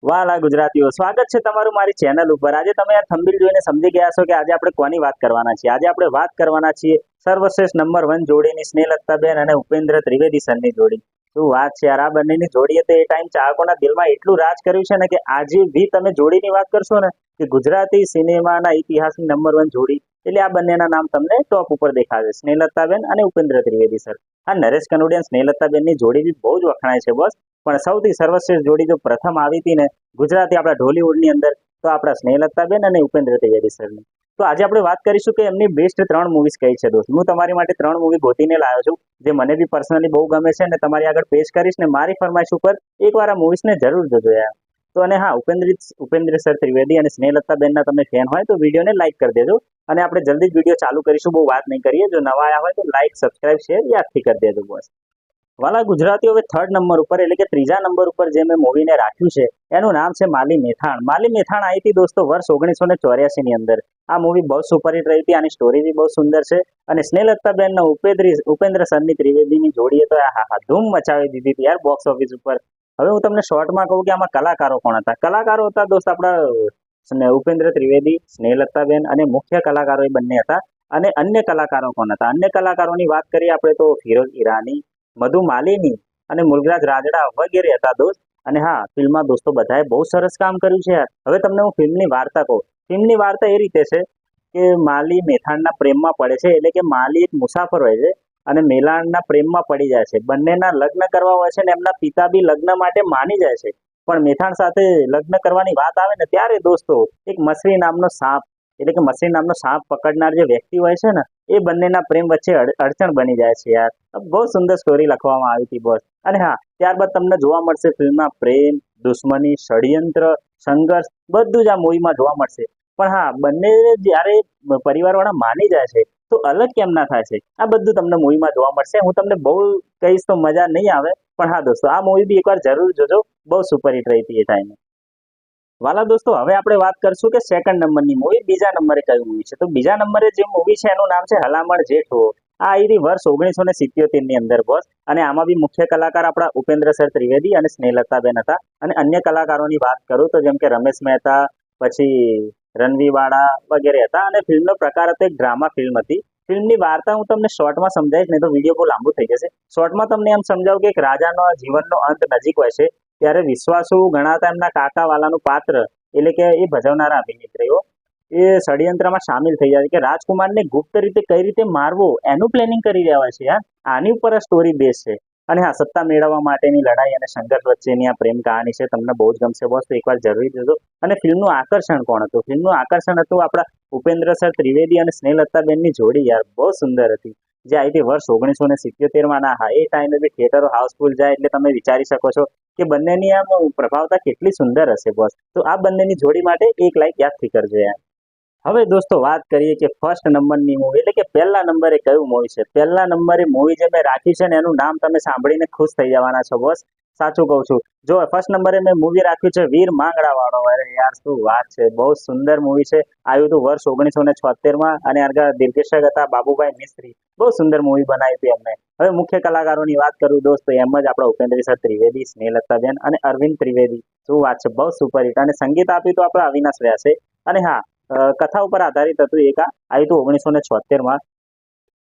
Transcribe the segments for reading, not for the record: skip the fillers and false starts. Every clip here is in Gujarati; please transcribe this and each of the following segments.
વાલા ગુજરાતીઓ, સ્વાગત છે તમારું મારી ચેનલ ઉપર। આજે તમે આ થંબનેલ જોઈને સમજી ગયા છો કે આજે આપણે કોની વાત કરવાના છીએ। આજે આપણે વાત કરવાના છીએ સર્વશ્રેષ્ઠ નંબર 1 જોડીની સ્નેહલતાબેન અને ઉપેન્દ્ર ત્રિવેદી સરની જોડી। શું વાત છે યાર, આ બંનેની જોડીએ તો એ ટાઈમ ચાહકોના દિલમાં એટલું રાજ કર્યું છે ને કે આજે બી તમે જોડીની વાત કરશો ને કે ગુજરાતી સિનેમાના ઇતિહાસની નંબર 1 જોડી એટલે આ બંનેના નામ તમને ટોપ ઉપર દેખાશે, સ્નેહલતાબેન અને ઉપેન્દ્ર ત્રિવેદી સર। આ નરેશ કનોડિયા સ્નેહલતાબેનની જોડી બી બહુ જ વખણાય છે બોસ। પણ સૌથી સર્વશ્રેષ્ઠ જોડી જો પ્રથમ આવી હતી ને ગુજરાતી આપણા ઢોલીવુડની અંદર તો આપણા સ્નેહલતાબેન અને ઉપેન્દ્ર ત્રિવેદી સરની। તો આજે આપણે વાત કરીશું કે એમની બેસ્ટ 3 મૂવીઝ કઈ છે દોસ્ત। હું તમારી માટે 3 મૂવી ગોતીને લાવ્યો છું જે મને બી પર્સનલી બહુ ગમે છે અને તમારી આગળ પેશ કરીશ ને મારી ફરમાઈશ ઉપર એકવાર આ મૂવીઝને જરૂર જોજો યાર। તો અને હા, ઉપેન્દ્ર સર ત્રિવેદી અને સ્નેહલતાબેનના તમે ફેન હોય તો વિડીયોને લાઈક કરી દેજો અને આપણે જલ્દી જ વિડીયો ચાલુ કરીશું, બહુ વાત નહીં કરીએ। જો નવા આવ્યા હોય તો લાઈક, સબસ્ક્રાઇબ, શેર યાદથી કરી દેજો બસ। વાલા ગુજરાતીઓ, હવે 3rd નંબર ઉપર એટલે કે ત્રીજા નંબર ઉપર જે મેં મૂવીને રાખ્યું છે એનું નામ છે માલી મેથાણ। માલી મેથાણ આવી હતી દોસ્તો વર્ષ 1984 ની અંદર। આ મૂવી બહુ સુપરહિટ રહી હતી, આની સ્ટોરી બી બહુ સુંદર છે અને સ્નેહલતાબેન ને ઉપેન્દ્ર સરની ત્રિવેદીની જોડીએ તો હા ધૂમ મચાવી દીધી હતી યાર બોક્સ ઓફિસ ઉપર। હવે હું તમને શોર્ટમાં કહું કે આમાં કલાકારો કોણ હતા। કલાકારો હતા દોસ્ત આપણા ઉપેન્દ્ર ત્રિવેદી, સ્નેહલતાબેન અને મુખ્ય કલાકારો એ બંને હતા। અને અન્ય કલાકારો કોણ હતા? અન્ય કલાકારોની વાત કરીએ આપણે તો ફિરોઝ ઈરાની, મધુ માલિની અને મુલગરાજ રાજડા વગેરે હતા દોસ્ત। અને હા, ફિલ્મમાં દોસ્તો બધાએ બહુ સરસ કામ કર્યું છે યાર। હવે તમને હું ફિલ્મની વાર્તા કહું। ફિલ્મની વાર્તા એ રીતે છે કે માલી મેથાણના પ્રેમમાં પડે છે, એટલે કે માલી એક મુસાફર હોય છે અને મેલાણના પ્રેમમાં પડી જાય છે। બંનેના લગ્ન કરવા હોય છે ને એમના પિતા બી લગ્ન માટે માની જાય છે, પણ મેથાણ સાથે લગ્ન કરવાની વાત આવે ને ત્યારે દોસ્તો એક મસરી નામનો સાપ એટલે કે મસરી નામનો સાપ પકડનાર જે વ્યક્તિ હોય છે ને એ બંનેના પ્રેમ વચ્ચે અડચણ બની જાય છે યાર। બહુ સુંદર સ્ટોરી લખવામાં આવી હતી બોસ। અને હા, ત્યારબાદ તમને જોવા મળશે ફિલ્મમાં પ્રેમ, દુશ્મની, ષડયંત્ર, સંઘર્ષ બધું જ આ મૂવીમાં જોવા મળશે। પણ હા, બંને જ્યારે પરિવારવાળા માની જાય છે તો અલગ કેમ ના થાય છે આ બધું તમને મૂવીમાં જોવા મળશે। હું તમને બહુ કહીશ તો મજા નહીં આવે, પણ હા દોસ્તો આ મૂવી બી એકવાર જરૂર જોજો, બહુ સુપરહિટ રહી હતી એ ટાઈમે। વાલા દોસ્તો, હવે આપણે વાત કરશું કે 2nd નંબરની મૂવી, બીજા નંબરે કઈ મૂવી છે। તો બીજા નંબરે જે મૂવી છે એનું નામ છે હલામણ જેઠો। આ આવી હતી વર્ષ 1977 ની અંદર બોસ। અને આમાં બી મુખ્ય કલાકાર આપણા ઉપેન્દ્ર સર ત્રિવેદી અને સ્નેહલતાબેન હતા। અને અન્ય કલાકારોની વાત કરું તો જેમ કે રમેશ મહેતા, પછી રણવીરવાળા વગેરે હતા। અને ફિલ્મનો પ્રકાર હતો એક ડ્રામા ફિલ્મ હતી। ફિલ્મની વાર્તા હું તમને શોર્ટમાં સમજાવીશ, નહીં તો વિડીયો બહુ લાંબુ થઈ જશે। શોર્ટમાં તમને એમ સમજાવું કે એક રાજાનો જીવનનો અંત નજીક હોય છે ત્યારે વિશ્વાસુ ગણાતા એમના કાકાવાલાનું પાત્ર એટલે કે એ ભજવનારા અભિનેત્રીઓ એ ષડયંત્રમાં સામેલ થઈ જાય છે કે રાજકુમારને ગુપ્ત રીતે કઈ રીતે મારવો એનું પ્લેનિંગ કરી રહ્યા હોય છે યાર। આની ઉપર આ સ્ટોરી બેઝ છે। અને હા, સત્તા મેળવવા માટેની લડાઈ અને સંઘર્ષ વચ્ચેની આ પ્રેમ કહાની છે, તમને બહુ જ ગમશે બોસ, તો એકવાર જરૂરી જોજો। અને ફિલ્મનું આકર્ષણ કોણ હતું? ફિલ્મનું આકર્ષણ હતું આપણા ઉપેન્દ્ર સર ત્રિવેદી અને સ્નેહલતાબેનની જોડી યાર, બહુ સુંદર હતી જે આવી હતી વર્ષ 1977 ના। હા, એ ટાઈમે બી થિયેટરો હાઉસફુલ જાય એટલે તમે વિચારી શકો છો કે બંનેની આમ પ્રભાવતા કેટલી સુંદર હશે બોસ। તો આ બંનેની જોડી માટે એક લાઈક યાદથી કરજો યાર। હવે દોસ્તો વાત કરીએ કે 1st નંબરની મૂવી એટલે કે પહેલા નંબરે કયું મૂવી છે। પહેલા નંબરે મૂવી જે મેં રાખી છે ને એનું નામ તમે સાંભળીને ખુશ થઈ જવાના છો બોસ, સાચું કહું છું। જો 1st નંબરે મેં મૂવી રાખ્યું છે વીર માંગડાવાળો। અરે યાર શું વાત છે, બહુ સુંદર મૂવી છે। આવ્યું હતું વર્ષ 1976 અને દિગ્દર્શક હતા બાબુભાઈ મિસ્ત્રી। બહુ સુંદર મૂવી બનાવી હતી એમને। હવે મુખ્ય કલાકારોની વાત કરું દોસ્તો એમ જ આપણા ઉપેન્દ્ર સર ત્રિવેદી, સ્નેહલતાબેન અને અરવિંદ ત્રિવેદી। શું વાત છે, બહુ સુપરહિટ। અને સંગીત આપ્યું તો આપણા અવિનાશ વ્યાસે। અને હા, કથા ઉપર આધારિત હતું એક, આ આવ્યું હતું 1976 માં।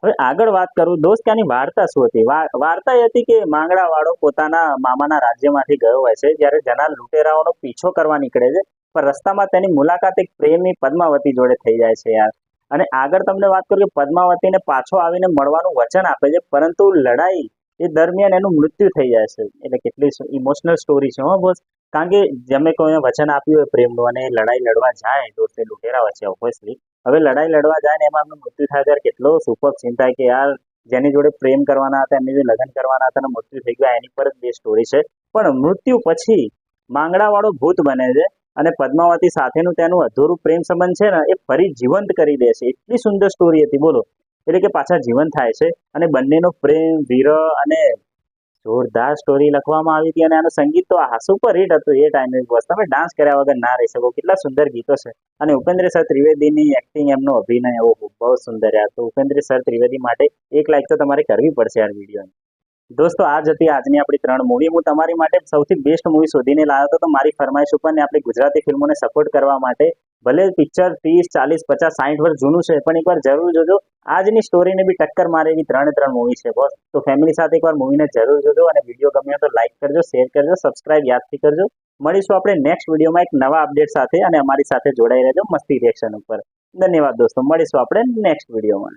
હવે આગળ વાત કરું દોસ્ત કે આની વાર્તા શું હતી। વાર્તા એ હતી કે માંગડાવાળો પોતાના મામાના રાજ્યમાંથી ગયો હોય છે જ્યારે જનાર લૂંટેરાઓનો પીછો કરવા નીકળે છે, પણ રસ્તામાં તેની મુલાકાત એક પ્રેમી પદ્માવતી જોડે થઈ જાય છે યાર। અને આગળ તમને વાત કરું કે પદ્માવતીને પાછો આવીને મળવાનું વચન આપે છે, પરંતુ લડાઈ એ દરમિયાન એનું મૃત્યુ થઈ જાય છે। એટલે કેટલી ઇમોશનલ સ્ટોરી છે હો બોસ। કારણ કે જેમે કોઈને વચન આપ્યું હોય પ્રેમનું અને લડાઈ લડવા જાય દોસ્ત એ લૂંટેરા વચ્ચે ઓબ્વિયસલી, હવે લડાઈ લડવા જાય ને એમાં એમનું મૃત્યુ થાય ત્યારે કેટલો સુપર સીન થાય કે યાર જેની જોડે પ્રેમ કરવાના હતા, એમની જોડે લગ્ન કરવાના હતા અને મૃત્યુ થઈ ગયા, એની પર જ બે સ્ટોરી છે। પણ મૃત્યુ પછી માંગડાવાળો ભૂત બને છે અને પદ્માવતી સાથેનું તેનું અધૂરું પ્રેમ સંબંધ છે ને એ ફરી જીવંત કરી દે છે। એટલી સુંદર સ્ટોરી હતી બોલો, એટલે કે પાછા જીવન થાય છે અને બંનેનો પ્રેમ, વિરહ અને જોરદાર સ્ટોરી લખવામાં આવી હતી। અને આનું સંગીત તો આ સુપર હિટ હતું એ ટાઈમે બસ, તમે ડાન્સ કર્યા વગર ના રહી શકો, કેટલા સુંદર ગીતો છે। અને ઉપેન્દ્ર સર ત્રિવેદીની એક્ટિંગ, એમનો અભિનય બહુ સુંદર યાર। તો ઉપેન્દ્ર સર ત્રિવેદી માટે એક લાઈક તો તમારે કરવી પડશે યાર વિડીયોની। દોસ્તો આ જ હતી આજની આપણી 3 મૂવી. હું તમારી માટે સૌથી બેસ્ટ મૂવી શોધીને લાવ્યો હતો. તો મારી ફરમાઈશ ઉપર ને આપણી ગુજરાતી ફિલ્મોને સપોર્ટ કરવા માટે ભલે પિક્ચર 30, 40, 50, 60 વર્ષ જૂનું છે, પણ એકવાર જરૂર જોજો. આજની સ્ટોરીને બી ટક્કર મારે એવી 3 મૂવી છે બોસ. તો ફેમિલી સાથે એકવાર મૂવીને જરૂર જોજો અને વિડીયો ગમ્યો તો લાઈક કરજો, શેર કરજો, સબસ્ક્રાઇબ યાદથી કરજો. મળીશું આપણે નેક્સ્ટ વિડીયોમાં એક નવા અપડેટ સાથે અને અમારી સાથે જોડાઈ રહેજો મસ્તી રિએક્શન ઉપર. ધન્યવાદ દોસ્તો, મળીશું આપણે નેક્સ્ટ વિડીયોમાં.